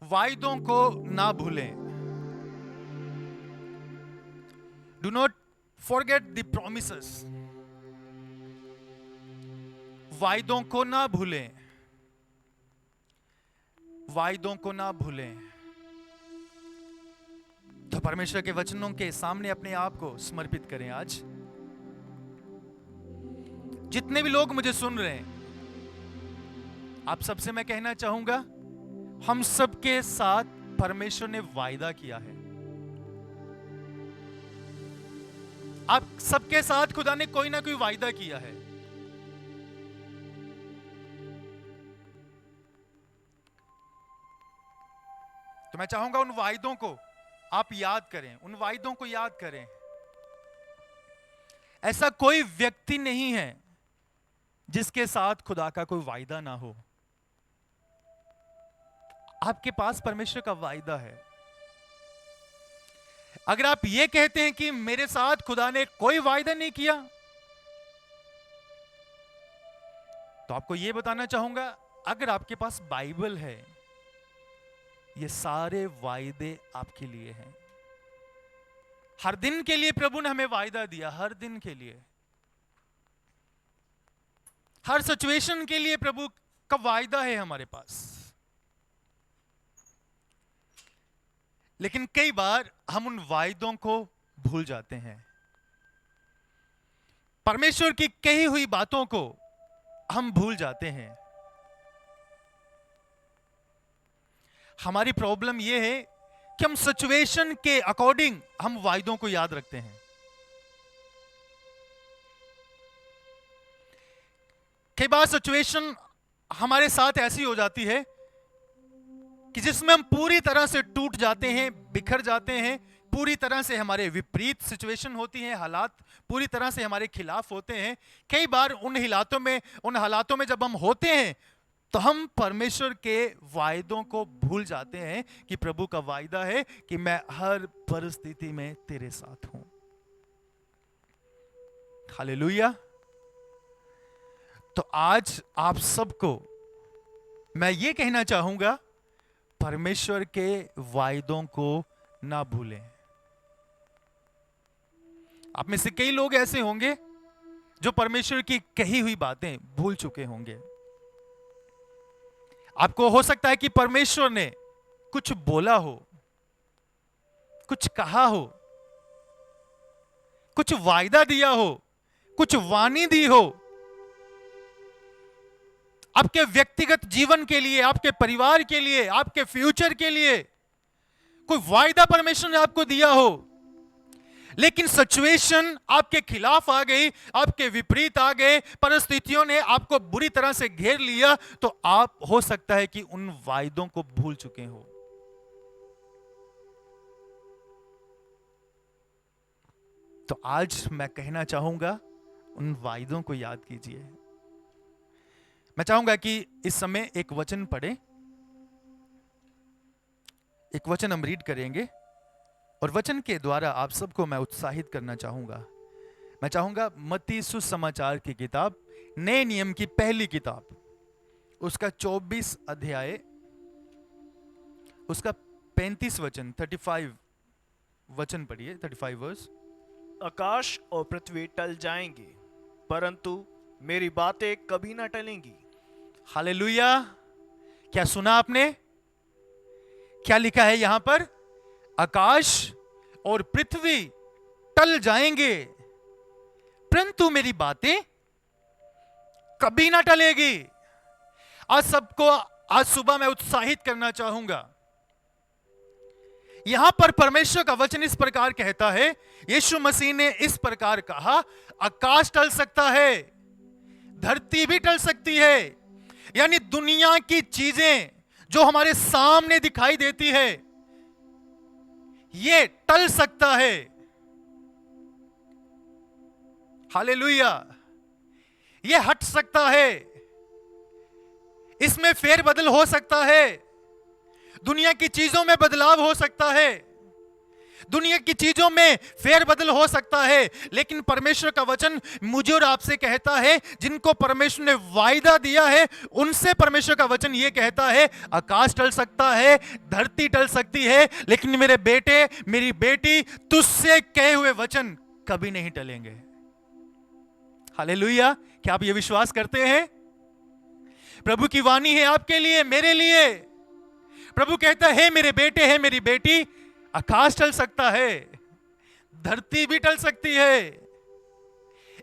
वायदों को ना भूलें। Do not forget the promises. वायदों को ना भूलें, वायदों को ना भूलें। तो परमेश्वर के वचनों के सामने अपने आप को समर्पित करें। आज जितने भी लोग मुझे सुन रहे हैं, आप सबसे मैं कहना चाहूंगा, हम सबके साथ परमेश्वर ने वायदा किया है। आप सबके साथ खुदा ने कोई ना कोई वायदा किया है। तो मैं चाहूंगा उन वायदों को आप याद करें, उन वायदों को याद करें। ऐसा कोई व्यक्ति नहीं है जिसके साथ खुदा का कोई वायदा ना हो। आपके पास परमेश्वर का वायदा है। अगर आप ये कहते हैं कि मेरे साथ खुदा ने कोई वायदा नहीं किया, तो आपको यह बताना चाहूंगा, अगर आपके पास बाइबल है, ये सारे वायदे आपके लिए हैं। हर दिन के लिए प्रभु ने हमें वायदा दिया, हर दिन के लिए, हर सिचुएशन के लिए प्रभु का वायदा है हमारे पास। लेकिन कई बार हम उन वायदों को भूल जाते हैं। परमेश्वर की कही हुई बातों को हम भूल जाते हैं। हमारी प्रॉब्लम यह है कि हम सिचुएशन के अकॉर्डिंग हम वायदों को याद रखते हैं। कई बार सिचुएशन हमारे साथ ऐसी हो जाती है कि जिसमें हम पूरी तरह से टूट जाते हैं, बिखर जाते हैं। पूरी तरह से हमारे विपरीत सिचुएशन होती है, हालात पूरी तरह से हमारे खिलाफ होते हैं। कई बार उन हालातों में जब हम होते हैं, तो हम परमेश्वर के वायदों को भूल जाते हैं कि प्रभु का वायदा है कि मैं हर परिस्थिति में तेरे साथ हूं। हालेलुया। तो आज आप सबको मैं ये कहना चाहूंगा, परमेश्वर के वायदों को ना भूलें। आप में से कई लोग ऐसे होंगे जो परमेश्वर की कही हुई बातें भूल चुके होंगे। आपको हो सकता है कि परमेश्वर ने कुछ बोला हो, कुछ कहा हो, कुछ वायदा दिया हो, कुछ वाणी दी हो, आपके व्यक्तिगत जीवन के लिए, आपके परिवार के लिए, आपके फ्यूचर के लिए कोई वायदा परमेश्वर ने आपको दिया हो। लेकिन सिचुएशन आपके खिलाफ आ गई, आपके विपरीत आ गए, परिस्थितियों ने आपको बुरी तरह से घेर लिया, तो आप हो सकता है कि उन वायदों को भूल चुके हो। तो आज मैं कहना चाहूंगा, उन वायदों को याद कीजिए। मैं चाहूंगा कि इस समय एक वचन पढ़े, एक वचन हम रीड करेंगे और वचन के द्वारा आप सबको मैं उत्साहित करना चाहूंगा। मैं चाहूंगा मत्ती सुसमाचार की किताब, नए नियम की पहली किताब, उसका 24 अध्याय, उसका 35 वचन, 35 वचन पढ़िए, 35 वर्स। आकाश और पृथ्वी टल जाएंगे, परंतु मेरी बातें कभी ना टलेंगी। हालेलुया। क्या सुना आपने? क्या लिखा है यहां पर? आकाश और पृथ्वी टल जाएंगे, परंतु मेरी बातें कभी ना टलेगी। आज सबको, आज सुबह मैं उत्साहित करना चाहूंगा। यहां पर परमेश्वर का वचन इस प्रकार कहता है, यीशु मसीह ने इस प्रकार कहा, आकाश टल सकता है, धरती भी टल सकती है, यानी दुनिया की चीजें जो हमारे सामने दिखाई देती है, ये टल सकता है। हालेलुया। ये हट सकता है, इसमें फेरबदल हो सकता है, दुनिया की चीजों में बदलाव हो सकता है। दुनिया की चीजों में फेरबदल हो सकता है, लेकिन परमेश्वर का वचन मुझे और आपसे कहता है, जिनको परमेश्वर ने वायदा दिया है उनसे परमेश्वर का वचन यह कहता है, आकाश टल सकता है, धरती टल सकती है, लेकिन मेरे बेटे मेरी बेटी तुझसे कहे हुए वचन कभी नहीं टलेंगे। हालेलुया। क्या आप ये विश्वास करते हैं? प्रभु की वाणी है आपके लिए, मेरे लिए। प्रभु कहता है, मेरे बेटे है मेरी बेटी, आकाश टल सकता है, धरती भी टल सकती है,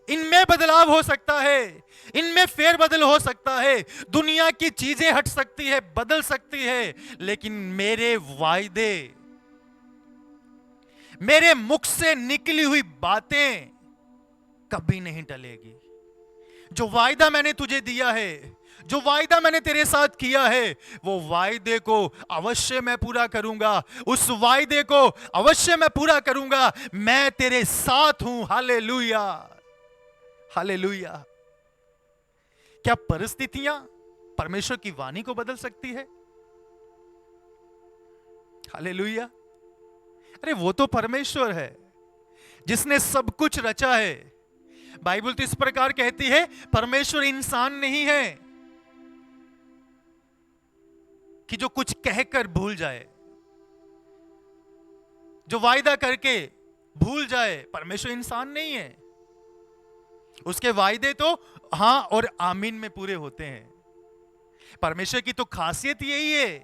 इनमें बदलाव हो सकता है, इनमें फेरबदल हो सकता है, दुनिया की चीजें हट सकती है, बदल सकती है, लेकिन मेरे वायदे, मेरे मुख से निकली हुई बातें कभी नहीं टलेगी। जो वायदा मैंने तुझे दिया है, जो वायदा मैंने तेरे साथ किया है, वो वायदे को अवश्य मैं पूरा करूंगा, उस वायदे को अवश्य मैं पूरा करूंगा। मैं तेरे साथ हूं। Hallelujah, hallelujah. क्या परिस्थितियां परमेश्वर की वाणी को बदल सकती है? हालेलुया। अरे वो तो परमेश्वर है जिसने सब कुछ रचा है। बाइबल तो इस प्रकार कहती है, परमेश्वर इंसान नहीं है कि जो कुछ कहकर भूल जाए, जो वायदा करके भूल जाए। परमेश्वर इंसान नहीं है, उसके वायदे तो हां और आमीन में पूरे होते हैं। परमेश्वर की तो खासियत यही है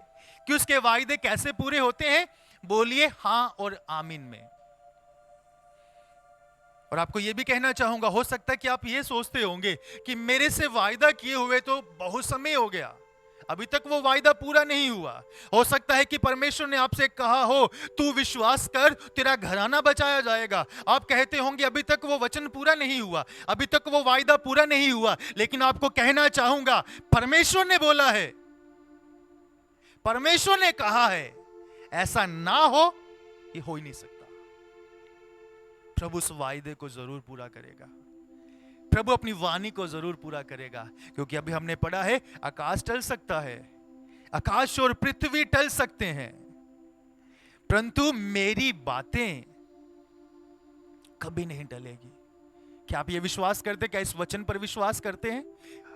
कि उसके वायदे कैसे पूरे होते हैं? बोलिए, हां और आमीन में। और आपको यह भी कहना चाहूंगा, हो सकता है कि आप यह सोचते होंगे कि मेरे से वायदा किए हुए तो बहुत समय हो गया, अभी तक वो वायदा पूरा नहीं हुआ। हो सकता है कि परमेश्वर ने आपसे कहा हो, तू विश्वास कर, तेरा घराना बचाया जाएगा। आप कहते होंगे अभी तक वो वचन पूरा नहीं हुआ, अभी तक वो वायदा पूरा नहीं हुआ। लेकिन आपको कहना चाहूंगा, परमेश्वर ने बोला है, परमेश्वर ने कहा है, ऐसा ना हो ये हो ही नहीं सकता। प्रभु उस वायदे को जरूर पूरा करेगा, प्रभु अपनी वाणी को जरूर पूरा करेगा। क्योंकि अभी हमने पढ़ा है, आकाश टल सकता है, आकाश और पृथ्वी टल सकते हैं, परंतु मेरी बातें कभी नहीं टलेगी। क्या आप ये विश्वास करते? क्या इस वचन पर विश्वास करते हैं?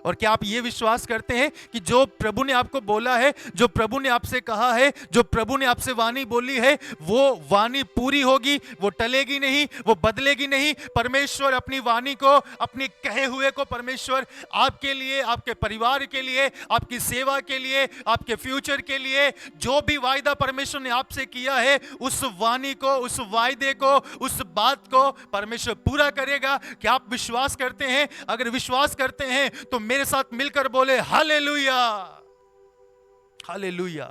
और क्या आप ये विश्वास करते हैं कि जो प्रभु ने आपको बोला है, जो प्रभु ने आपसे कहा है, जो प्रभु ने आपसे वाणी बोली है, वो वाणी पूरी होगी, वो टलेगी नहीं, वो बदलेगी नहीं। परमेश्वर अपनी वाणी को, अपने कहे हुए को परमेश्वर आपके लिए, आपके परिवार के लिए, आपकी सेवा के लिए, आपके फ्यूचर के लिए, जो भी वायदा परमेश्वर ने आपसे किया है, उस वाणी को, उस वायदे को, उस बात को परमेश्वर पूरा करेगा। क्या आप विश्वास करते हैं? अगर विश्वास करते हैं तो मेरे साथ मिलकर बोले, हालेलुया, हालेलुया।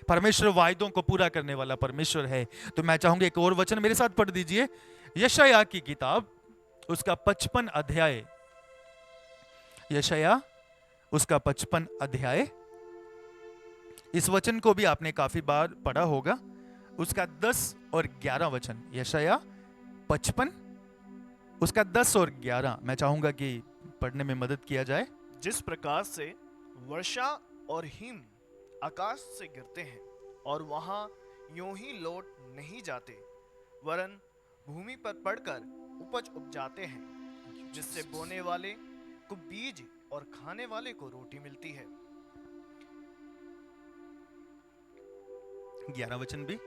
परमेश्वर वायदों को पूरा करने वाला परमेश्वर है। तो मैं चाहूंगा एक और वचन मेरे साथ पढ़ दीजिए, यशायाह की किताब, उसका 55 अध्याय। यशायाह उसका 55 अध्याय। इस वचन को भी आपने काफी बार पढ़ा होगा, उसका 10 और 11 वचन। यशायाह 55 उसका 10 और 11 मैं चाहूंगा कि पढ़ने में मदद किया जाए। जिस प्रकार से वर्षा और हिम आकाश से गिरते हैं और वहां यूं ही लौट नहीं जाते, वरन भूमि पर पड़कर उपज उपजाते हैं, जिससे बोने वाले को बीज और खाने वाले को रोटी मिलती है। 11 वचन भी।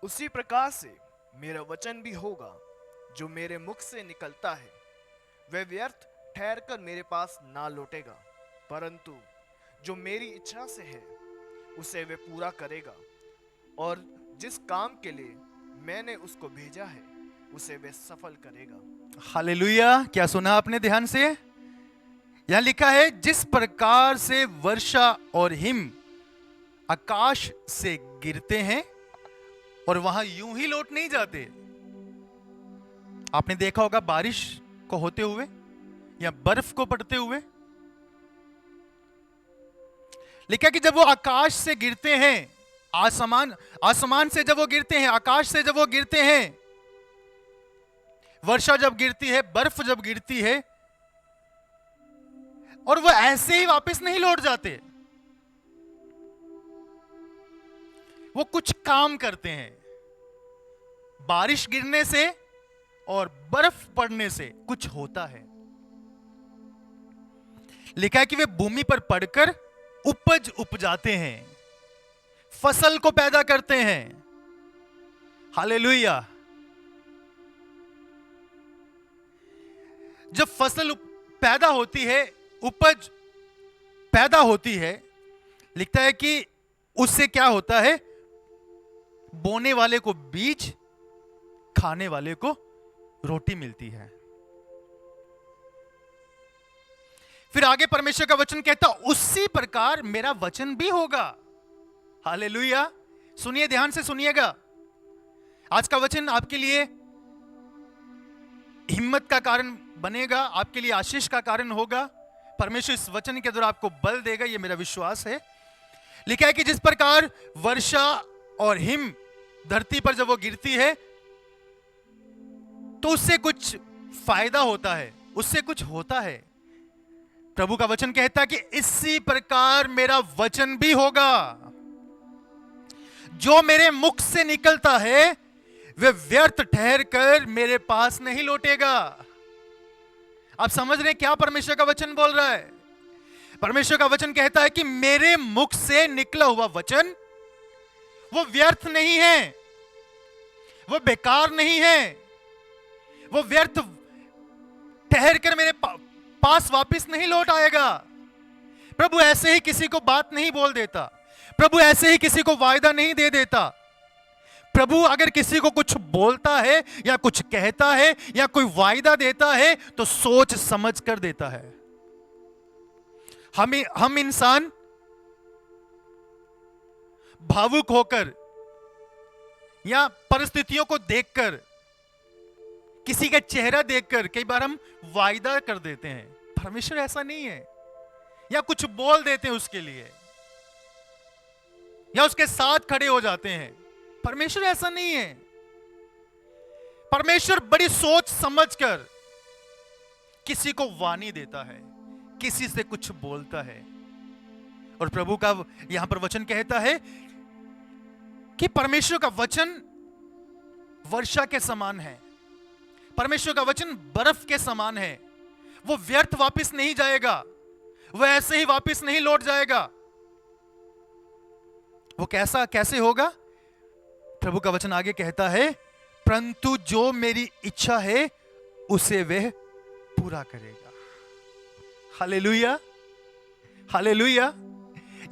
उसी प्रकार से मेरा वचन भी होगा जो मेरे मुख से निकलता है, वह व्यर्थ ठहर कर मेरे पास ना लौटेगा, परंतु जो मेरी इच्छा से है उसे वह पूरा करेगा, और जिस काम के लिए मैंने उसको भेजा है उसे वह सफल करेगा। हालेलुया। क्या सुना आपने ध्यान से? यहां लिखा है, जिस प्रकार से वर्षा और हिम आकाश से गिरते हैं और वहां यूं ही लौट नहीं जाते। आपने देखा होगा बारिश को होते हुए या बर्फ को पड़ते हुए। लिखा कि जब वो आकाश से गिरते हैं, आसमान से जब वो गिरते हैं, आकाश से जब वो गिरते हैं, वर्षा जब गिरती है, बर्फ जब गिरती है, और वो ऐसे ही वापस नहीं लौट जाते। वो कुछ काम करते हैं। बारिश गिरने से और बर्फ पड़ने से कुछ होता है। लिखा है कि वे भूमि पर पड़कर उपज उपजाते हैं, फसल को पैदा करते हैं। हालेलुया। जब फसल पैदा होती है, उपज पैदा होती है, लिखता है कि उससे क्या होता है? बोने वाले को बीज, खाने वाले को रोटी मिलती है। फिर आगे परमेश्वर का वचन कहता, उसी प्रकार मेरा वचन भी होगा। हालेलुया। सुनिए, ध्यान से सुनिएगा। आज का वचन आपके लिए हिम्मत का कारण बनेगा, आपके लिए आशीष का कारण होगा। परमेश्वर इस वचन के द्वारा आपको बल देगा, यह मेरा विश्वास है। लिखा है कि जिस प्रकार वर्षा और हिम धरती पर जब वो गिरती है तो उससे कुछ फायदा होता है, उससे कुछ होता है। प्रभु का वचन कहता है कि इसी प्रकार मेरा वचन भी होगा, जो मेरे मुख से निकलता है वे व्यर्थ ठहर कर मेरे पास नहीं लौटेगा। आप समझ रहे हैं क्या परमेश्वर का वचन बोल रहा है? परमेश्वर का वचन कहता है कि मेरे मुख से निकला हुआ वचन वो व्यर्थ नहीं है, वो बेकार नहीं है, वो व्यर्थ ठहर कर मेरे पास वापस नहीं लौट आएगा। प्रभु ऐसे ही किसी को बात नहीं बोल देता, प्रभु ऐसे ही किसी को वायदा नहीं दे देता। प्रभु अगर किसी को कुछ बोलता है या कुछ कहता है या कोई वायदा देता है तो सोच समझ कर देता है। हम इंसान भावुक होकर या परिस्थितियों को देखकर, किसी का चेहरा देखकर कई बार हम वायदा कर देते हैं। परमेश्वर ऐसा नहीं है, या कुछ बोल देते हैं उसके लिए या उसके साथ खड़े हो जाते हैं। परमेश्वर ऐसा नहीं है। परमेश्वर बड़ी सोच समझकर किसी को वाणी देता है, किसी से कुछ बोलता है। और प्रभु का यहां पर वचन कहता है कि परमेश्वर का वचन वर्षा के समान है, परमेश्वर का वचन बर्फ के समान है। वो व्यर्थ वापस नहीं जाएगा, वो ऐसे ही वापस नहीं लौट जाएगा। वो कैसे होगा? प्रभु का वचन आगे कहता है, परंतु जो मेरी इच्छा है उसे वह पूरा करेगा। Hallelujah, hallelujah.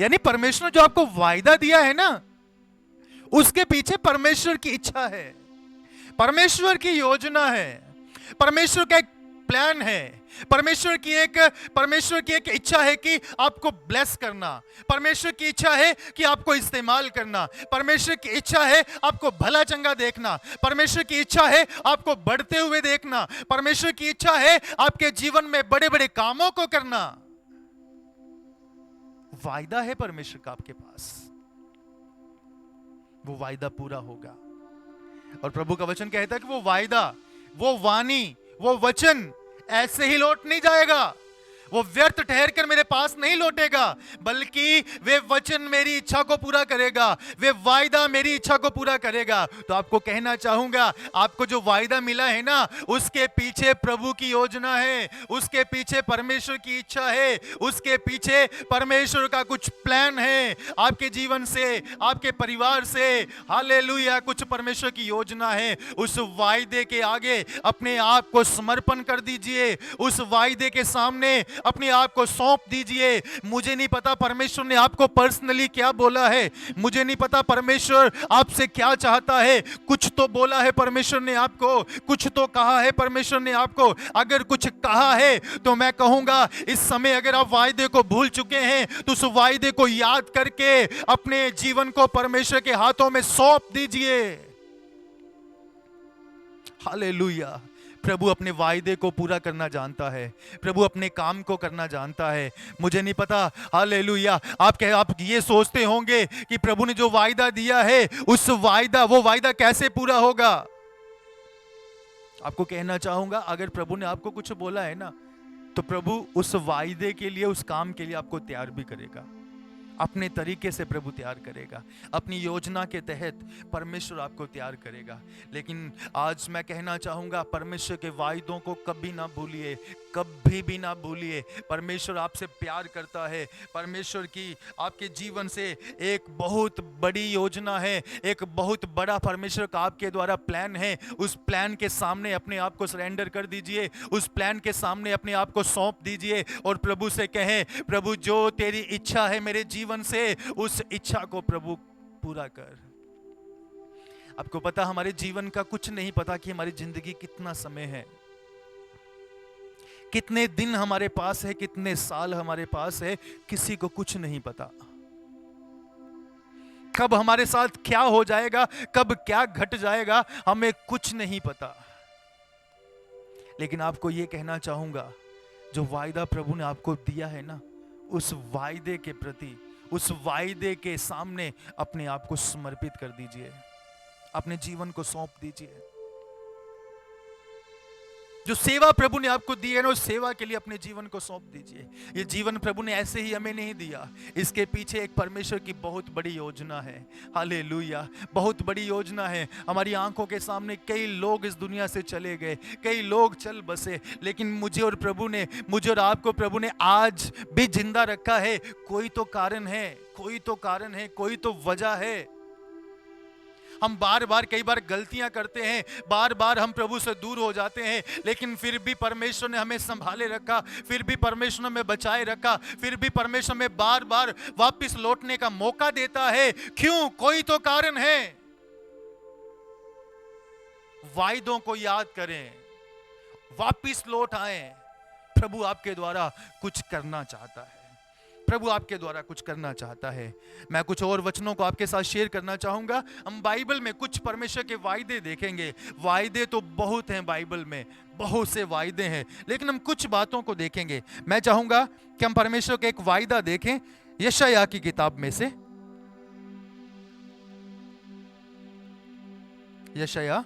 यानी परमेश्वर जो आपको वायदा दिया है ना, उसके पीछे परमेश्वर की इच्छा है, परमेश्वर की योजना है, परमेश्वर का एक प्लान है, परमेश्वर की एक इच्छा है कि आपको ब्लेस करना, परमेश्वर की इच्छा है कि आपको इस्तेमाल करना, परमेश्वर की इच्छा है आपको भला चंगा देखना, परमेश्वर की इच्छा है आपको बढ़ते हुए देखना, परमेश्वर की इच्छा है आपके जीवन में बड़े बड़े कामों को करना। वायदा है परमेश्वर का आपके पास, वो वायदा पूरा होगा। और प्रभु का वचन कहता है कि वो वायदा, वो वाणी, वो वचन ऐसे ही लौट नहीं जाएगा, वो व्यर्थ ठहर कर मेरे पास नहीं लौटेगा, बल्कि वे वचन मेरी इच्छा को पूरा करेगा, वे वायदा मेरी इच्छा को पूरा करेगा। तो आपको कहना चाहूंगा, आपको जो वायदा मिला है ना, उसके पीछे प्रभु की योजना है, उसके पीछे परमेश्वर की इच्छा है, उसके पीछे परमेश्वर का कुछ प्लान है आपके जीवन से, आपके परिवार से। हालेलुया, कुछ परमेश्वर की योजना है। उस वायदे के आगे अपने आप को समर्पण कर दीजिए, उस वायदे के सामने अपने आप को सौंप दीजिए। मुझे नहीं पता परमेश्वर ने आपको पर्सनली क्या बोला है, मुझे नहीं पता परमेश्वर आपसे क्या चाहता है। कुछ तो बोला है परमेश्वर ने आपको, कुछ तो कहा है परमेश्वर ने आपको। अगर कुछ कहा है तो मैं कहूंगा, इस समय अगर आप वायदे को भूल चुके हैं तो उस वायदे को याद करके अपने जीवन को परमेश्वर के हाथों में सौंप दीजिए। हालेलुया। प्रभु अपने वायदे को पूरा करना जानता है, प्रभु अपने काम को करना जानता है। मुझे नहीं पता, हालेलुया, आप ये सोचते होंगे कि प्रभु ने जो वायदा दिया है वो वायदा कैसे पूरा होगा। आपको कहना चाहूंगा, अगर प्रभु ने आपको कुछ बोला है ना, तो प्रभु उस वायदे के लिए, उस काम के लिए आपको तैयार भी करेगा, अपने तरीके से प्रभु तैयार करेगा, अपनी योजना के तहत परमेश्वर आपको तैयार करेगा। लेकिन आज मैं कहना चाहूँगा, परमेश्वर के वायदों को कभी ना भूलिए, कभी भी ना भूलिए। परमेश्वर आपसे प्यार करता है। परमेश्वर की आपके जीवन से एक बहुत बड़ी योजना है, एक बहुत बड़ा परमेश्वर का आपके द्वारा प्लान है। उस प्लान के सामने अपने आप को सरेंडर कर दीजिए, उस प्लान के सामने अपने आप को सौंप दीजिए और प्रभु से कहें, प्रभु जो तेरी इच्छा है मेरे जीवन से, उस इच्छा को प्रभु पूरा कर। आपको पता, हमारे जीवन का कुछ नहीं पता कि हमारी जिंदगी कितना समय है, कितने दिन हमारे पास है, कितने साल हमारे पास है, किसी को कुछ नहीं पता। कब हमारे साथ क्या हो जाएगा, कब क्या घट जाएगा, हमें कुछ नहीं पता। लेकिन आपको यह कहना चाहूंगा, जो वायदा प्रभु ने आपको दिया है ना, उस वायदे के प्रति, उस वायदे के सामने अपने आप को समर्पित कर दीजिए, अपने जीवन को सौंप दीजिए। जो सेवा प्रभु ने आपको दी है ना, उस सेवा के लिए अपने जीवन को सौंप दीजिए। ये जीवन प्रभु ने ऐसे ही हमें नहीं दिया, इसके पीछे एक परमेश्वर की बहुत बड़ी योजना है। हालेलुया, बहुत बड़ी योजना है। हमारी आंखों के सामने कई लोग इस दुनिया से चले गए, कई लोग चल बसे, लेकिन मुझे और आपको प्रभु ने आज भी जिंदा रखा है। कोई तो कारण है, कोई तो कारण है, कोई तो वजह है। हम बार बार कई बार गलतियां करते हैं, बार बार हम प्रभु से दूर हो जाते हैं, लेकिन फिर भी परमेश्वर ने हमें संभाले रखा, फिर भी परमेश्वर ने हमें बचाए रखा, फिर भी परमेश्वर हमें बार बार वापस लौटने का मौका देता है। क्यों? कोई तो कारण है। वायदों को याद करें, वापस लौट आए। प्रभु आपके द्वारा कुछ करना चाहता है, प्रभु आपके द्वारा कुछ करना चाहता है। मैं कुछ और वचनों को आपके साथ शेयर करना चाहूंगा। हम बाइबल में कुछ परमेश्वर के वायदे देखेंगे। वायदे तो बहुत हैं, बाइबल में बहुत से वायदे हैं, लेकिन हम कुछ बातों को देखेंगे। मैं चाहूंगा कि हम परमेश्वर का एक वायदा देखें, यशायाह की किताब में से। यशायाह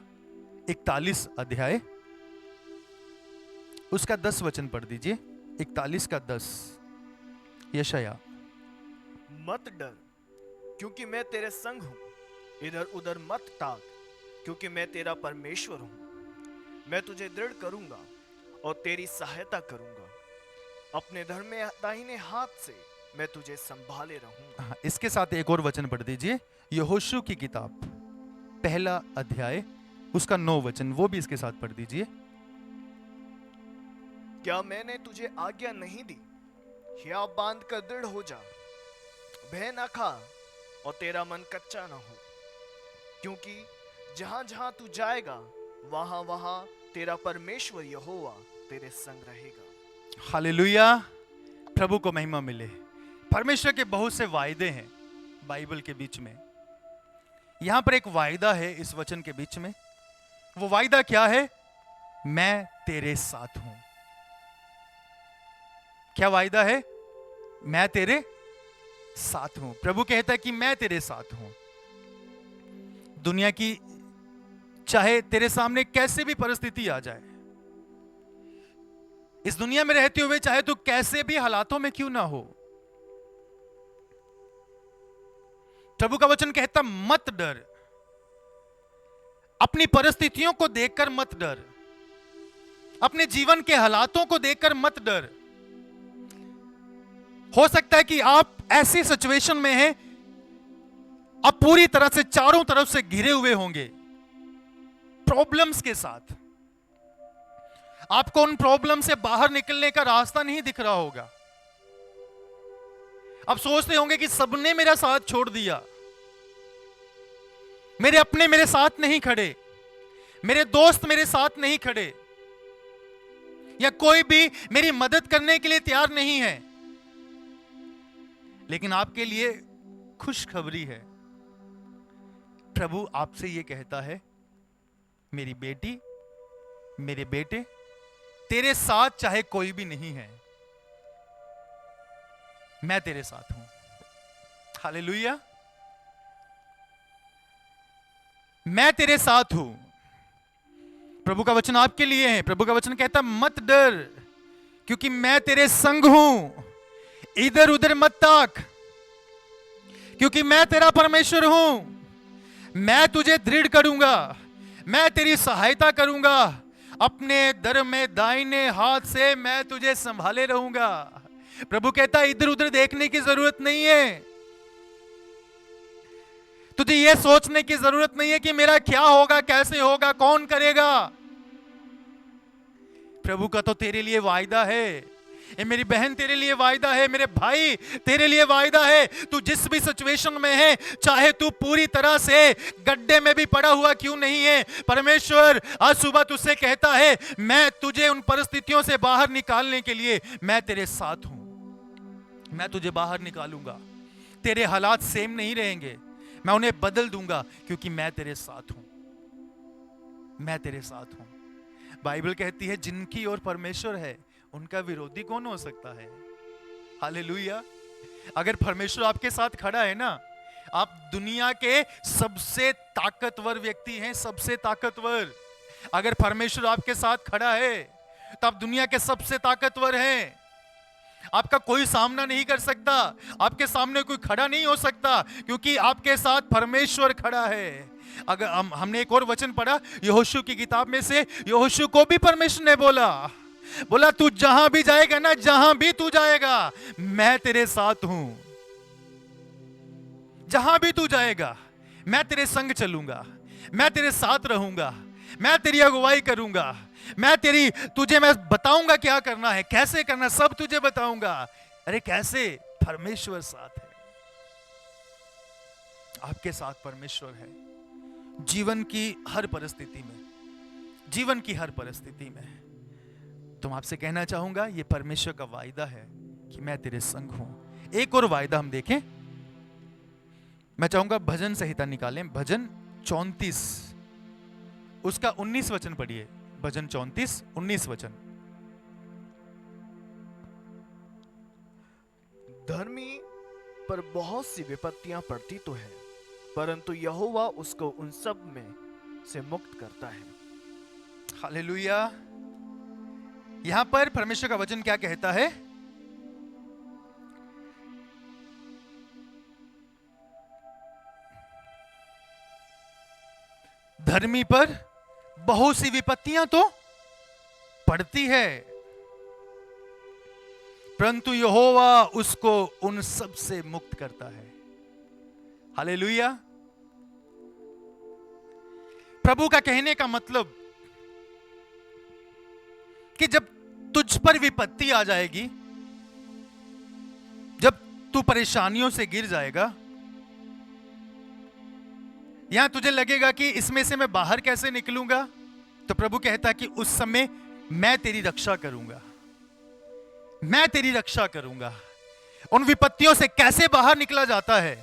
41 अध्याय, उसका 10 वचन पढ़ दीजिए। 41 का 10। यशायाह, मत डर, क्योंकि मैं तेरे संग हूं, इधर उधर मत ताक, क्योंकि मैं तेरा परमेश्वर हूं। मैं तुझे दृढ़ करूंगा और तेरी सहायता करूंगा, अपने धर्म दाहिने हाथ से मैं तुझे संभाले रहूंगा। इसके साथ एक और वचन पढ़ दीजिए, यहोशू की किताब 1 अध्याय, उसका 9 वचन, वो भी इसके साथ पढ़ दीजिए। क्या मैंने तुझे आज्ञा नहीं दी? हिया बांध कर दृढ़ हो जा, भय ना खा और तेरा मन कच्चा ना हो, क्योंकि जहां जहां तू जाएगा वहां वहां तेरा परमेश्वर यहोवा तेरे संग रहेगा। हालेलुया, प्रभु को महिमा मिले। परमेश्वर के बहुत से वायदे हैं बाइबल के बीच में। यहां पर एक वायदा है इस वचन के बीच में। वो वायदा क्या है? मैं तेरे साथ हूं। क्या वायदा है? मैं तेरे साथ हूं। प्रभु कहता है कि मैं तेरे साथ हूं। दुनिया की चाहे तेरे सामने कैसे भी परिस्थिति आ जाए, इस दुनिया में रहते हुए चाहे तू कैसे भी हालातों में क्यों ना हो, प्रभु का वचन कहता मत डर। अपनी परिस्थितियों को देखकर मत डर, अपने जीवन के हालातों को देखकर मत डर। हो सकता है कि आप ऐसी सिचुएशन में हैं, आप पूरी तरह से चारों तरफ से घिरे हुए होंगे प्रॉब्लम्स के साथ। आपको उन प्रॉब्लम से बाहर निकलने का रास्ता नहीं दिख रहा होगा। आप सोचते होंगे कि सबने मेरा साथ छोड़ दिया, मेरे अपने मेरे साथ नहीं खड़े, मेरे दोस्त मेरे साथ नहीं खड़े, या कोई भी मेरी मदद करने के लिए तैयार नहीं है। लेकिन आपके लिए खुशखबरी है। प्रभु आपसे यह कहता है, मेरी बेटी, मेरे बेटे, तेरे साथ चाहे कोई भी नहीं है, मैं तेरे साथ हूं। हालेलुया, मैं तेरे साथ हूं। प्रभु का वचन आपके लिए है। प्रभु का वचन कहता मत डर, क्योंकि मैं तेरे संग हूं, इधर उधर मत ताक। क्योंकि मैं तेरा परमेश्वर हूं। मैं तुझे दृढ़ करूंगा, मैं तेरी सहायता करूंगा, अपने धर्म में दाहिने हाथ से मैं तुझे संभाले रहूंगा। प्रभु कहता है इधर उधर देखने की जरूरत नहीं है, तुझे यह सोचने की जरूरत नहीं है कि मेरा क्या होगा, कैसे होगा, कौन करेगा। प्रभु का तो तेरे लिए वायदा है, ये मेरी बहन तेरे लिए वायदा है, मेरे भाई तेरे लिए वायदा है। तू जिस भी सिचुएशन में है, चाहे तू पूरी तरह से गड्ढे में भी पड़ा हुआ क्यों नहीं है, परमेश्वर आज सुबह तुझसे कहता है मैं तुझे उन परिस्थितियों से बाहर निकालने के लिए मैं तेरे साथ हूं। मैं तुझे बाहर निकालूंगा, तेरे हालात सेम नहीं रहेंगे, मैं उन्हें बदल दूंगा क्योंकि मैं तेरे साथ हूं, मैं तेरे साथ हूं। बाइबल कहती है जिनकी ओर परमेश्वर है उनका विरोधी कौन हो सकता है। हालेलुया। अगर परमेश्वर आपके साथ खड़ा है ना, आप दुनिया के सबसे ताकतवर व्यक्ति हैं, सबसे ताकतवर। अगर परमेश्वर आपके साथ खड़ा है तो आप दुनिया के सबसे ताकतवर हैं। आपका कोई सामना नहीं कर सकता, आपके सामने कोई खड़ा नहीं हो सकता, क्योंकि आपके साथ परमेश्वर खड़ा है। अगर हमने एक और वचन पढ़ा यहोशू की किताब में से, यहोशू को भी परमेश्वर ने बोला तू जहां भी जाएगा ना, जहां भी तू जाएगा मैं तेरे साथ हूं। जहां भी तू जाएगा मैं तेरे संग चलूंगा, मैं तेरे साथ रहूंगा, मैं तेरी अगुवाई करूंगा, तुझे मैं बताऊंगा क्या करना है, कैसे करना, सब तुझे बताऊंगा। अरे कैसे? परमेश्वर साथ है, आपके साथ परमेश्वर है। जीवन की हर परिस्थिति में, जीवन की हर परिस्थिति में तुम आपसे कहना चाहूंगा ये परमेश्वर का वायदा है कि मैं तेरे संग हूं। एक और वायदा हम देखें, मैं चाहूंगा भजन संहिता निकालें, भजन 34 उसका 19 वचन पढ़िए। भजन 34 19 वचन। धर्मी पर बहुत सी विपत्तियां पड़ती तो है, परंतु यहोवा उसको उन सब में से मुक्त करता है। हालेलुया। यहां पर परमेश्वर का वचन क्या कहता है? धर्मी पर बहुत सी विपत्तियां तो पड़ती है, परंतु यहोवा उसको उन सब से मुक्त करता है। हालेलुया। प्रभु का कहने का मतलब कि जब तुझ पर विपत्ति आ जाएगी, जब तू परेशानियों से गिर जाएगा, यहां तुझे लगेगा कि इसमें से मैं बाहर कैसे निकलूंगा, तो प्रभु कहता है कि उस समय मैं तेरी रक्षा करूंगा, मैं तेरी रक्षा करूंगा। उन विपत्तियों से कैसे बाहर निकला जाता है,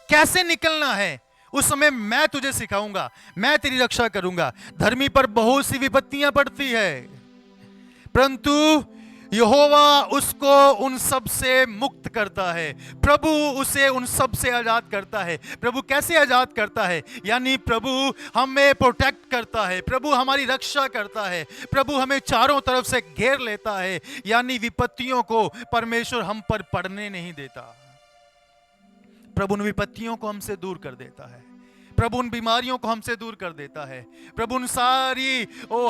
कैसे निकलना है, उस समय मैं तुझे सिखाऊंगा, मैं तेरी रक्षा करूंगा। धर्मी पर बहुत सी विपत्तियां पड़ती है, परंतु यहोवा उसको उन सब से मुक्त करता है। प्रभु उसे उन सब से आजाद करता है। प्रभु कैसे आजाद करता है? यानी प्रभु हमें प्रोटेक्ट करता है, प्रभु हमारी रक्षा करता है, प्रभु हमें चारों तरफ से घेर लेता है। यानी विपत्तियों को परमेश्वर हम पर पड़ने नहीं देता। प्रभु उन विपत्तियों को हमसे दूर कर देता है, प्रभु उन बीमारियों को हमसे दूर कर देता है, प्रभु उन सारी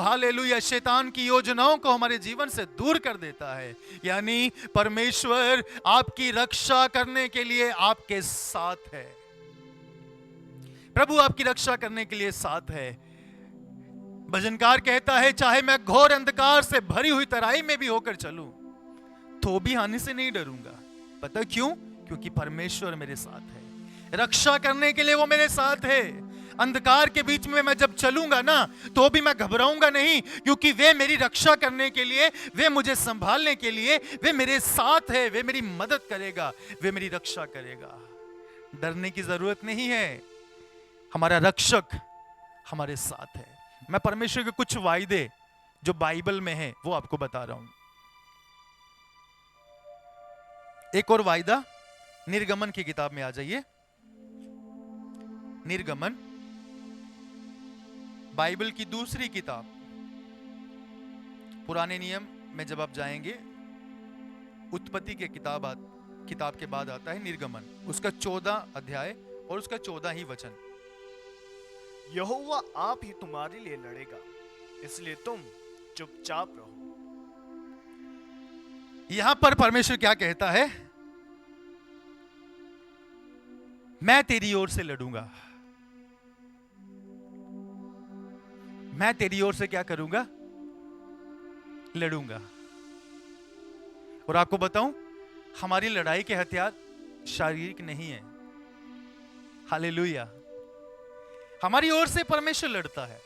हालेलुया शैतान की योजनाओं को हमारे जीवन से दूर कर देता है। यानी परमेश्वर आपकी रक्षा करने के लिए आपके साथ है, प्रभु आपकी रक्षा करने के लिए साथ है। भजनकार कहता है चाहे मैं घोर अंधकार से भरी हुई तराई में भी होकर चलूं तो भी हानि से नहीं डरूंगा। पता क्यों? क्योंकि परमेश्वर मेरे साथ है, रक्षा करने के लिए वो मेरे साथ है। अंधकार के बीच में मैं जब चलूंगा ना तो भी मैं घबराऊंगा नहीं, क्योंकि वे मेरी रक्षा करने के लिए, वे मुझे संभालने के लिए, वे मेरे साथ है, वे मेरी मदद करेगा, वे मेरी रक्षा करेगा। डरने की जरूरत नहीं है, हमारा रक्षक हमारे साथ है। मैं परमेश्वर के कुछ वायदे जो बाइबल में है वो आपको बता रहा हूं। एक और वायदा निर्गमन की किताब में आ जाइए। निर्गमन बाइबल की दूसरी किताब, पुराने नियम में जब आप जाएंगे उत्पत्ति की किताब किताब के बाद आता है निर्गमन, उसका 14 अध्याय और उसका 14 ही वचन। यहोवा आप ही तुम्हारे लिए लड़ेगा, इसलिए तुम चुपचाप रहो। यहां पर परमेश्वर क्या कहता है? मैं तेरी ओर से लड़ूंगा। मैं तेरी ओर से क्या करूंगा? लड़ूंगा। और आपको बताऊं, हमारी लड़ाई के हथियार शारीरिक नहीं है। हालेलुया। हमारी ओर से परमेश्वर लड़ता है,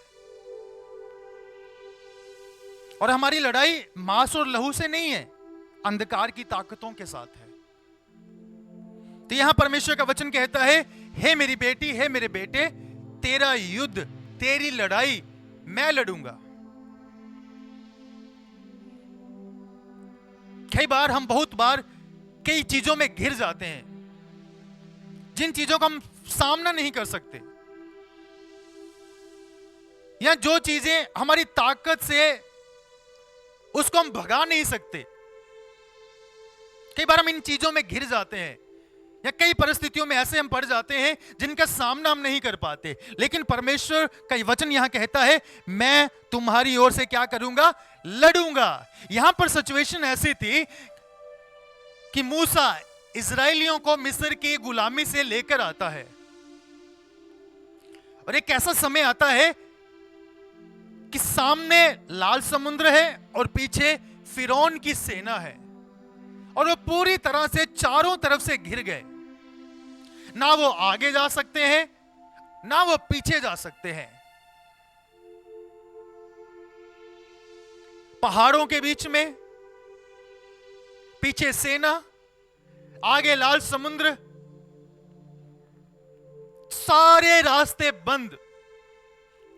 और हमारी लड़ाई मांस और लहू से नहीं है, अंधकार की ताकतों के साथ है। तो यहां परमेश्वर का वचन कहता है, हे मेरी बेटी, हे मेरे बेटे, तेरा युद्ध, तेरी लड़ाई मैं लड़ूंगा। कई बार हम बहुत बार कई चीजों में घिर जाते हैं, जिन चीजों का हम सामना नहीं कर सकते, या जो चीजें हमारी ताकत से उसको हम भगा नहीं सकते। कई बार हम इन चीजों में घिर जाते हैं, या कई परिस्थितियों में ऐसे हम पड़ जाते हैं जिनका सामना हम नहीं कर पाते। लेकिन परमेश्वर का वचन यहां कहता है, मैं तुम्हारी ओर से क्या करूंगा? लड़ूंगा। यहां पर सिचुएशन ऐसी थी कि मूसा इजरायलियों को मिस्र की गुलामी से लेकर आता है, और एक ऐसा समय आता है कि सामने लाल समुद्र है और पीछे फिरौन की सेना है, और वो पूरी तरह से चारों तरफ से घिर गए। ना वो आगे जा सकते हैं, ना वो पीछे जा सकते हैं। पहाड़ों के बीच में, पीछे सेना, आगे लाल समुद्र, सारे रास्ते बंद,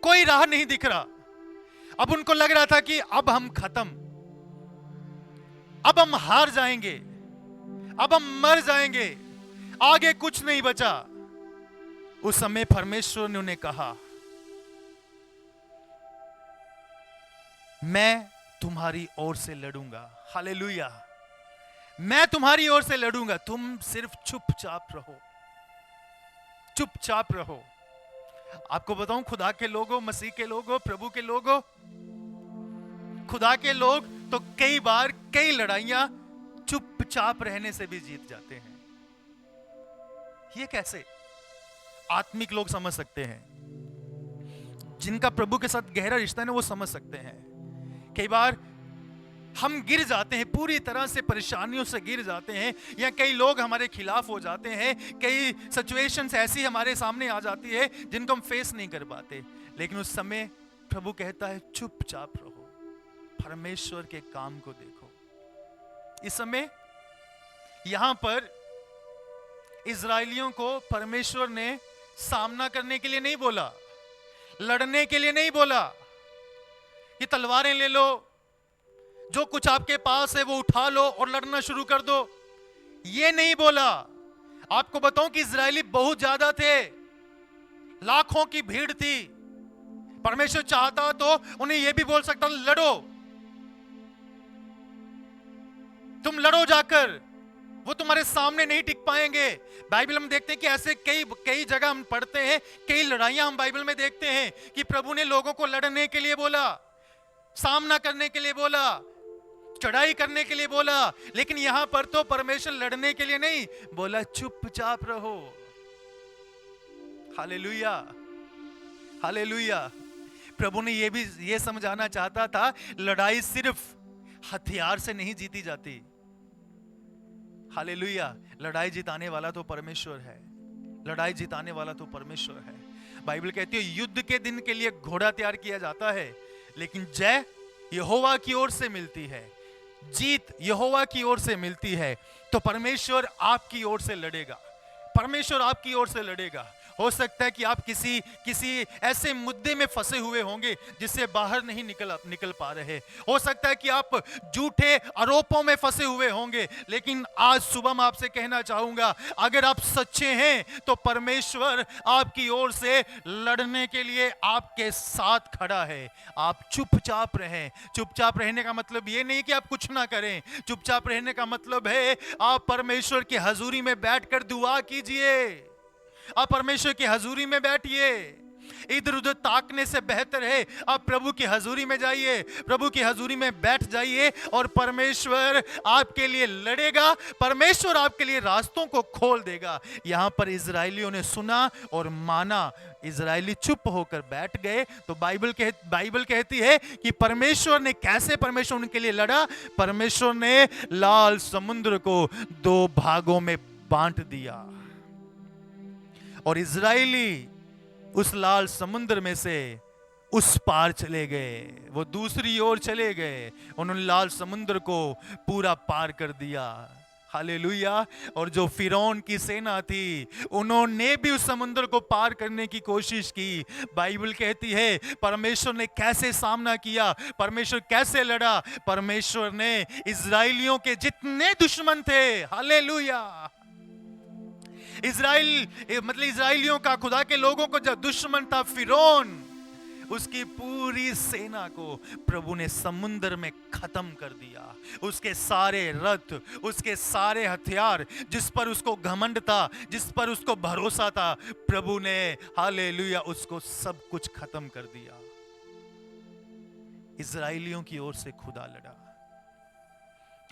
कोई राह नहीं दिख रहा। अब उनको लग रहा था कि अब हम खत्म, अब हम हार जाएंगे, अब हम मर जाएंगे, आगे कुछ नहीं बचा। उस समय परमेश्वर ने उन्हें कहा, मैं तुम्हारी ओर से लड़ूंगा। हालेलुया। मैं तुम्हारी ओर से लड़ूंगा, तुम सिर्फ चुपचाप रहो, चुपचाप रहो। आपको बताऊं, खुदा के लोगों, मसीह के लोगों, प्रभु के लोगों, खुदा के लोग तो कई बार कई लड़ाइयां चुपचाप रहने से भी जीत जाते हैं। ये कैसे? आत्मिक लोग समझ सकते हैं, जिनका प्रभु के साथ गहरा रिश्ता है ना, वो समझ सकते हैं। कई बार हम गिर जाते हैं, पूरी तरह से परेशानियों से गिर जाते हैं, या कई लोग हमारे खिलाफ हो जाते हैं, कई सिचुएशंस ऐसी हमारे सामने आ जाती है जिनको हम फेस नहीं कर पाते। लेकिन उस समय प्रभु कहता है, चुपचाप रहो, परमेश्वर के काम को देखो। इस समय यहां पर इजरायलियों को परमेश्वर ने सामना करने के लिए नहीं बोला, लड़ने के लिए नहीं बोला कि तलवारें ले लो, जो कुछ आपके पास है वो उठा लो और लड़ना शुरू कर दो। ये नहीं बोला। आपको बताऊं कि इजरायली बहुत ज्यादा थे, लाखों की भीड़ थी। परमेश्वर चाहता तो उन्हें यह भी बोल सकता, लड़ो, तुम लड़ो जाकर, वो तुम्हारे सामने नहीं टिक पाएंगे। बाइबल हम देखते हैं कि ऐसे कई जगह हम पढ़ते हैं, कई लड़ाइयां हम बाइबल में देखते हैं कि प्रभु ने लोगों को लड़ने के लिए बोला, सामना करने के लिए बोला, चढ़ाई करने के लिए बोला। लेकिन यहां पर तो परमेश्वर लड़ने के लिए नहीं बोला, चुपचाप रहो। Hallelujah, hallelujah. प्रभु ने ये समझाना चाहता था, लड़ाई सिर्फ हथियार से नहीं जीती जाती। हालेलुया। लड़ाई जिताने वाला तो परमेश्वर है, लड़ाई जिताने वाला तो परमेश्वर है। बाइबल कहती है, युद्ध के दिन के लिए घोड़ा तैयार किया जाता है, लेकिन जय यहोवा की ओर से मिलती है, जीत यहोवा की ओर से मिलती है। तो परमेश्वर आपकी ओर से लड़ेगा, परमेश्वर आपकी ओर से लड़ेगा। हो सकता है कि आप किसी ऐसे मुद्दे में फंसे हुए होंगे जिससे बाहर नहीं निकल पा रहे। हो सकता है कि आप झूठे आरोपों में फंसे हुए होंगे, लेकिन आज सुबह मैं आपसे कहना चाहूंगा, अगर आप सच्चे हैं तो परमेश्वर आपकी ओर से लड़ने के लिए आपके साथ खड़ा है। आप चुपचाप रहें। चुपचाप रहने का मतलब ये नहीं कि आप कुछ ना करें। चुपचाप रहने का मतलब है आप परमेश्वर की हजूरी में बैठकर दुआ कीजिए। आप परमेश्वर की हजूरी में बैठिए। इधर उधर ताकने से बेहतर है आप प्रभु की हजूरी में जाइए, प्रभु की हजूरी में बैठ जाइए और परमेश्वर आपके लिए लड़ेगा। परमेश्वर आपके लिए रास्तों को खोल देगा। यहां पर इजराइलियों ने सुना और माना। इजराइली चुप होकर बैठ गए तो बाइबल कहती है कि परमेश्वर ने कैसे परमेश्वर उनके लिए लड़ा। परमेश्वर ने लाल समुद्र को 2 भागों में बांट दिया और इजराइली उस लाल समुद्र में से उस पार चले गए, वो दूसरी ओर चले गए। उन्होंने लाल समुद्र को पूरा पार कर दिया। हालेलुया। और जो फिरौन की सेना थी उन्होंने भी उस समुद्र को पार करने की कोशिश की। बाइबल कहती है परमेश्वर ने कैसे सामना किया, परमेश्वर कैसे लड़ा। परमेश्वर ने इजराइलियों के जितने दुश्मन थे, हालेलुया, इजराइलियों का, खुदा के लोगों को जो दुश्मन था फिरौन, उसकी पूरी सेना को प्रभु ने समुद्र में खत्म कर दिया। उसके सारे रथ, उसके सारे हथियार, जिस पर उसको घमंड था, जिस पर उसको भरोसा था, प्रभु ने हालेलुया उसको सब कुछ खत्म कर दिया। इजराइलियों की ओर से खुदा लड़ा।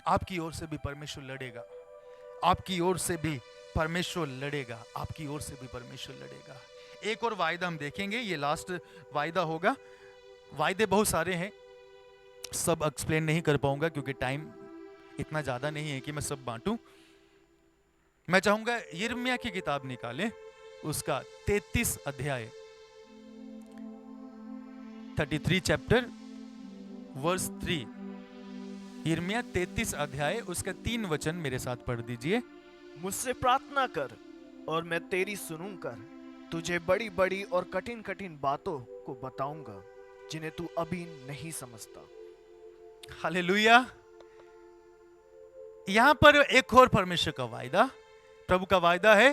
आपकी ओर से भी परमेश्वर लड़ेगा। आपकी ओर से भी परमेश्वर लड़ेगा। आपकी ओर से भी परमेश्वर लड़ेगा। एक और वायदा हम देखेंगे, ये लास्ट वायदा होगा। वायदे बहुत सारे हैं, सब एक्सप्लेन नहीं कर पाऊंगा क्योंकि टाइम इतना ज्यादा नहीं है कि मैं सब बांटूं। मैं चाहूंगा यिर्मयाह की किताब निकालें, उसका 33 अध्याय, 33 चैप्टर वर्स 3। यिर्मयाह 33 अध्याय उसका 3 वचन मेरे साथ पढ़ दीजिए। मुझसे प्रार्थना कर और मैं तेरी सुनूंगा, तुझे बड़ी बड़ी और कठिन कठिन बातों को बताऊंगा जिन्हें तू अभी नहीं समझता। हालेलुया। यहां पर एक और परमेश्वर का वायदा, प्रभु का वायदा है,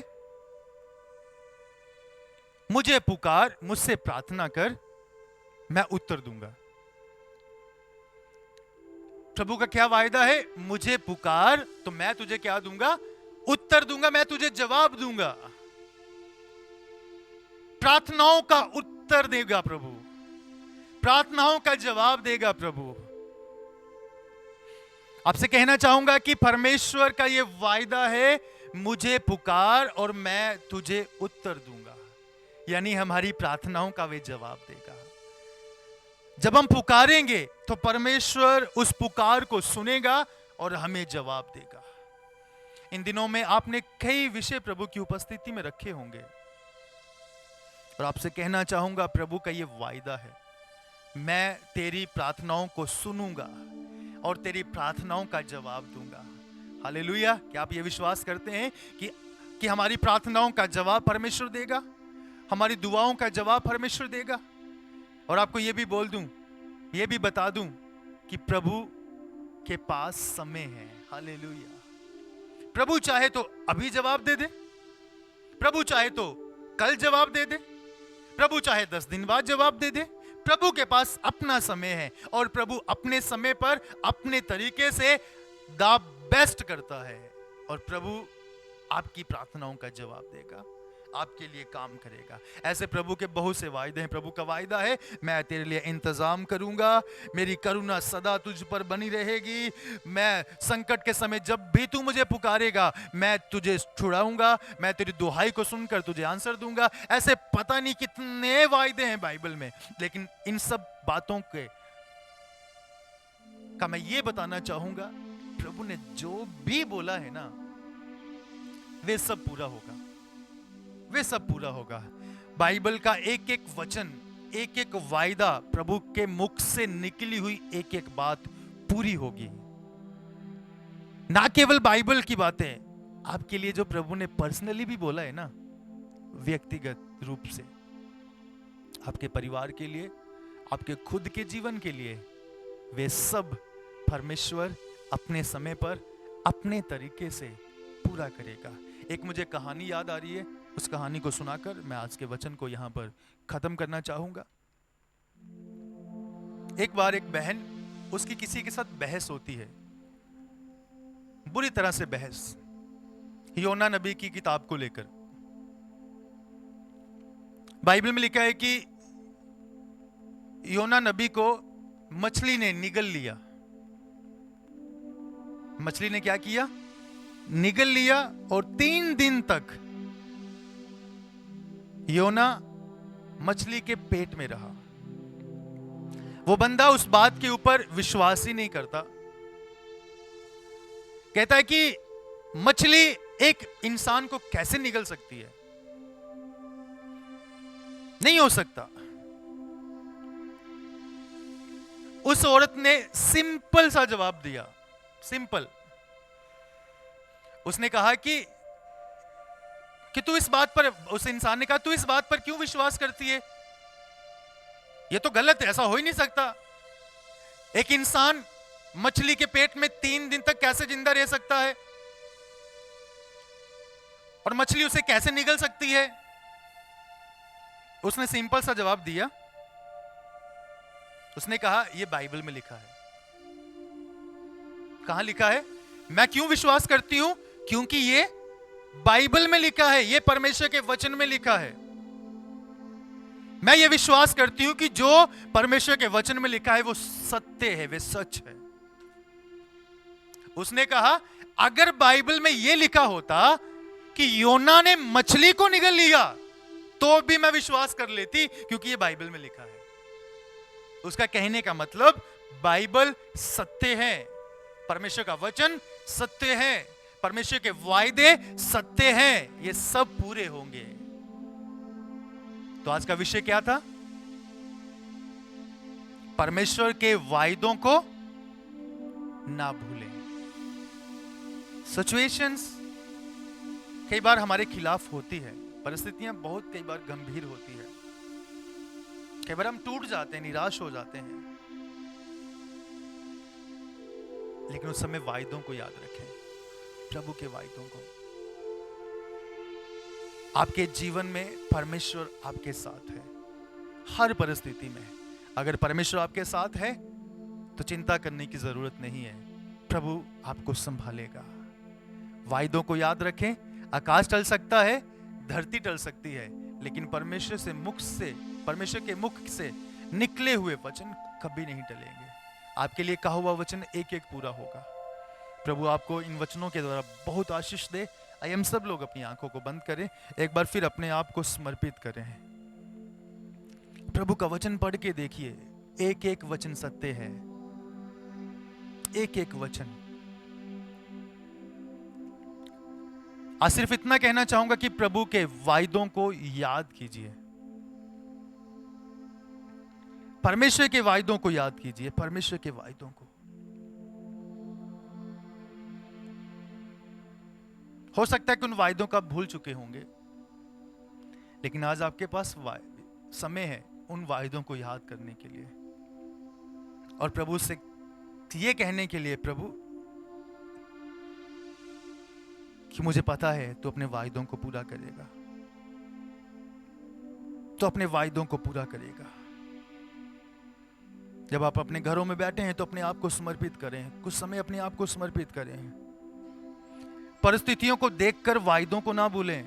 मुझे पुकार, मुझसे प्रार्थना कर, मैं उत्तर दूंगा। प्रभु का क्या वायदा है? मुझे पुकार तो मैं तुझे क्या दूंगा? उत्तर दूंगा, मैं तुझे जवाब दूंगा। प्रार्थनाओं का उत्तर देगा प्रभु, प्रार्थनाओं का जवाब देगा प्रभु। आपसे कहना चाहूंगा कि परमेश्वर का यह वायदा है, मुझे पुकार और मैं तुझे उत्तर दूंगा। यानी हमारी प्रार्थनाओं का वे जवाब देगा। जब हम पुकारेंगे तो परमेश्वर उस पुकार को सुनेगा और हमें जवाब देगा। इन दिनों में आपने कई विषय प्रभु की उपस्थिति में रखे होंगे और आपसे कहना चाहूंगा प्रभु का यह वायदा है, मैं तेरी प्रार्थनाओं को सुनूंगा और तेरी प्रार्थनाओं का जवाब दूंगा। हालेलुया। क्या आप ये विश्वास करते हैं कि हमारी प्रार्थनाओं का जवाब परमेश्वर देगा, हमारी दुआओं का जवाब परमेश्वर देगा? और आपको ये भी बोल दूं, ये भी बता दूं कि प्रभु के पास समय है। हालेलुया। प्रभु चाहे तो अभी जवाब दे दे, प्रभु चाहे तो कल जवाब दे दे, प्रभु चाहे 10 दिन बाद जवाब दे दे। प्रभु के पास अपना समय है और प्रभु अपने समय पर अपने तरीके से द बेस्ट करता है और प्रभु आपकी प्रार्थनाओं का जवाब देगा, आपके लिए काम करेगा। ऐसे प्रभु के बहुत से वायदे हैं। प्रभु का वायदा है, मैं तेरे लिए इंतजाम करूंगा, मेरी करुणा सदा तुझ पर बनी रहेगी, मैं संकट के समय जब भी तू मुझे पुकारेगा मैं तुझे छुड़ाऊंगा, मैं तेरी दुहाई को सुनकर तुझे आंसर दूंगा। ऐसे पता नहीं कितने वायदे हैं बाइबल में, लेकिन इन सब बातों के का मैं ये बताना चाहूंगा, प्रभु ने जो भी बोला है ना वे सब पूरा होगा, वे सब पूरा होगा। बाइबल का एक एक वचन, एक एक वायदा, प्रभु के मुख से निकली हुई एक एक बात पूरी होगी। ना केवल बाइबल की बातें, आपके लिए जो प्रभु ने पर्सनली भी बोला है ना, व्यक्तिगत, रूप से, आपके परिवार के लिए, आपके खुद के जीवन के लिए, वे सब परमेश्वर अपने समय पर अपने तरीके से पूरा करेगा। एक मुझे कहानी याद आ रही है, उस कहानी को सुनाकर मैं आज के वचन को यहां पर खत्म करना चाहूंगा। एक बार एक बहन, उसकी किसी के साथ बहस होती है, बुरी तरह से बहस, योना नबी की किताब को लेकर। बाइबल में लिखा है कि योना नबी को मछली ने निगल लिया। मछली ने क्या किया? निगल लिया, और 3 दिन तक योना मछली के पेट में रहा। वो बंदा उस बात के ऊपर विश्वास ही नहीं करता। कहता है कि मछली एक इंसान को कैसे निगल सकती है? नहीं हो सकता। उस औरत ने सिंपल सा जवाब दिया, सिंपल। उसने कहा कि तू इस बात पर, उस इंसान ने कहा, तू इस बात पर क्यों विश्वास करती है? यह तो गलत है, ऐसा हो ही नहीं सकता। एक इंसान मछली के पेट में 3 दिन तक कैसे जिंदा रह सकता है? और मछली उसे कैसे निगल सकती है? उसने सिंपल सा जवाब दिया। उसने कहा, यह बाइबल में लिखा है। कहां लिखा है? मैं क्यों विश्वास करती हूं? क्योंकि यह बाइबल में लिखा है, यह परमेश्वर के वचन में लिखा है। मैं यह विश्वास करती हूं कि जो परमेश्वर के वचन में लिखा है वो सत्य है, वे सच है। उसने कहा, अगर बाइबल में यह लिखा होता कि योना ने मछली को निगल लिया, तो भी मैं विश्वास कर लेती, क्योंकि यह बाइबल में लिखा है। उसका कहने का मतलब, बाइबल सत्य है, परमेश्वर का वचन सत्य है, परमेश्वर के वायदे सत्य हैं, ये सब पूरे होंगे। तो आज का विषय क्या था? परमेश्वर के वायदों को ना भूलें। सिचुएशंस कई बार हमारे खिलाफ होती है, परिस्थितियां बहुत कई बार गंभीर होती है, कई बार हम टूट जाते हैं, निराश हो जाते हैं, लेकिन उस समय वायदों को याद रखें, प्रभु के वायदों को। आपके जीवन में परमेश्वर आपके साथ है, हर परिस्थिति में। अगर परमेश्वर आपके साथ है तो चिंता करने की जरूरत नहीं है, प्रभु आपको संभालेगा। वायदों को याद रखें। आकाश टल सकता है, धरती टल सकती है, लेकिन परमेश्वर के मुख से निकले हुए वचन कभी नहीं टलेंगे। आपके लिए कहा हुआ वचन एक एक पूरा होगा। प्रभु आपको इन वचनों के द्वारा बहुत आशीष दे। आइए हम सब लोग अपनी आंखों को बंद करें, एक बार फिर अपने आप को समर्पित करें। प्रभु का वचन पढ़ के देखिए, एक एक वचन सत्य है, एक एक वचन। आज सिर्फ इतना कहना चाहूंगा कि प्रभु के वायदों को याद कीजिए, परमेश्वर के वायदों को याद कीजिए, परमेश्वर के वायदों को। हो सकता है कि उन वायदों का भूल चुके होंगे, लेकिन आज आपके पास समय है उन वायदों को याद करने के लिए और प्रभु से ये कहने के लिए, प्रभु कि मुझे पता है तू अपने वायदों को पूरा करेगा, तो अपने वायदों को पूरा करेगा। जब आप अपने घरों में बैठे हैं तो अपने आप को समर्पित करें, कुछ समय अपने आप को समर्पित करें। परिस्थितियों को देखकर वायदों को ना भूलें।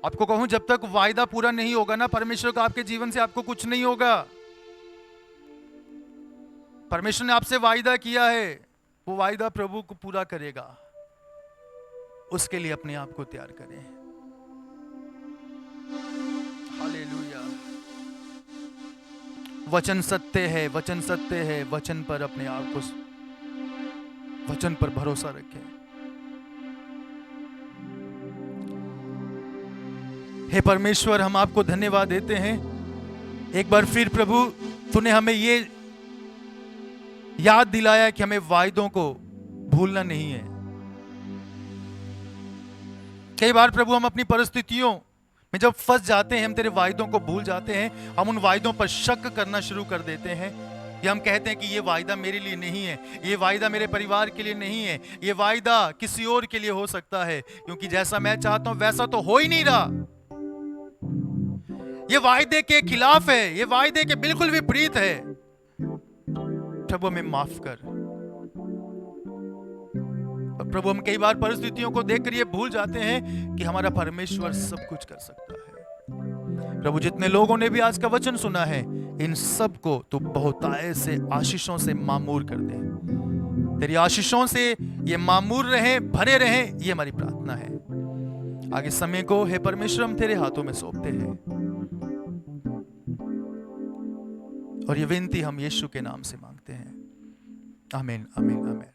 आपको कहूं, जब तक वायदा पूरा नहीं होगा ना परमेश्वर का आपके जीवन से, आपको कुछ नहीं होगा। परमेश्वर ने आपसे वायदा किया है, वो वायदा प्रभु को पूरा करेगा। उसके लिए अपने आप को तैयार करें। हालेलुया। वचन सत्य है, वचन सत्य है। वचन पर अपने आप को, वचन पर भरोसा रखें। हे परमेश्वर, हम आपको धन्यवाद देते हैं एक बार फिर प्रभु, तूने हमें ये याद दिलाया कि हमें वायदों को भूलना नहीं है। कई बार प्रभु हम अपनी परिस्थितियों में जब फंस जाते हैं, हम तेरे वायदों को भूल जाते हैं, हम उन वायदों पर शक करना शुरू कर देते हैं, या हम कहते हैं कि ये वायदा मेरे लिए नहीं है, ये वायदा मेरे परिवार के लिए नहीं है, ये वायदा किसी और के लिए हो सकता है, क्योंकि जैसा मैं चाहता हूं वैसा तो हो ही नहीं रहा, ये वायदे के खिलाफ है, ये वायदे के बिल्कुल विपरीत है। प्रभु हमें माफ कर। और प्रभु, हम कई बार परिस्थितियों को देखकर ये भूल जाते हैं कि हमारा परमेश्वर सब कुछ कर सकता है। प्रभु, जितने लोगों ने भी आज का वचन सुना है, इन सब को तू बहुतायत से आशीषों से मामूर कर दे। तेरी आशीषों से ये मामूर रहे, भरे रहे, ये हमारी प्रार्थना है। आगे समय को हे परमेश्वर हम तेरे हाथों में सौंपते हैं, और ये विनती हम यीशु के नाम से मांगते हैं। आमीन, आमीन, आमीन।